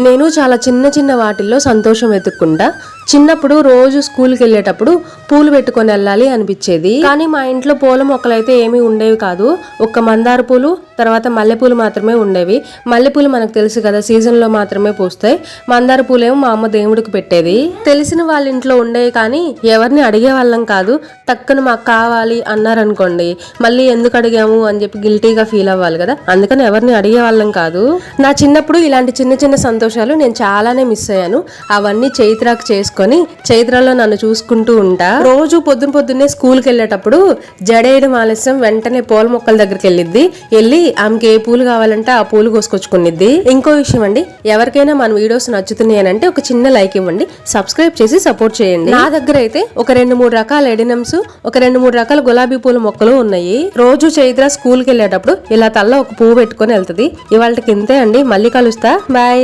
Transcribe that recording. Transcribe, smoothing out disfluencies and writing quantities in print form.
నేను చాలా చిన్న చిన్న వాటిల్లో సంతోషం వెతుక్కుంటా. చిన్నప్పుడు రోజు స్కూల్కి వెళ్ళేటప్పుడు పూలు పెట్టుకొని వెళ్ళాలి అనిపించేది. కానీ మా ఇంట్లో పూల మొక్కలు అయితే ఏమీ ఉండేవి కాదు. ఒక్క మందార పూలు, తర్వాత మల్లెపూలు మాత్రమే ఉండేవి. మల్లెపూలు మనకు తెలుసు కదా, సీజన్ లో మాత్రమే పూస్తాయి. మందార పూలేమో మా అమ్మ దేవుడికి పెట్టేది. తెలిసిన వాళ్ళ ఇంట్లో ఉండేవి కానీ ఎవరిని అడిగే వాళ్ళం కాదు. టక్కున మాకు కావాలి అన్నారనుకోండి, మళ్ళీ ఎందుకు అడిగాము అని చెప్పి గిల్టీగా ఫీల్ అవ్వాలి కదా, అందుకని ఎవరిని అడిగే వాళ్ళం కాదు. నా చిన్నప్పుడు ఇలాంటి చిన్న చిన్న సంతోషాలు నేను చాలానే మిస్ అయ్యాను. అవన్నీ చైత్రాకు చేసుకొని చైత్రలో నన్ను చూసుకుంటూ ఉంటా. రోజు పొద్దున్నే స్కూల్కి వెళ్ళేటప్పుడు జడేయడం ఆలస్యం వెంటనే పూల మొక్కల దగ్గరికి వెళ్ళి ఆమెకి ఏ పూలు కావాలంటే ఆ పూలు కోసుకొచ్చుకునిద్ది. ఇంకో విషయం అండి, ఎవరికైనా మన వీడియోస్ నచ్చుతున్నాయి అంటే ఒక చిన్న లైక్ ఇవ్వండి, సబ్స్క్రైబ్ చేసి సపోర్ట్ చేయండి. నా దగ్గర అయితే ఒక 2-3 రకాల ఎడినమ్స్, ఒక 2-3 రకాల గులాబీ పూల మొక్కలు ఉన్నాయి. రోజు చైత్ర స్కూల్కి వెళ్ళేటప్పుడు ఇలా తల్ల ఒక పువ్వు పెట్టుకొని వెళ్తుంది. ఇవాళకి ఇంతే అండి, మళ్ళీ కలుస్తా, బాయ్.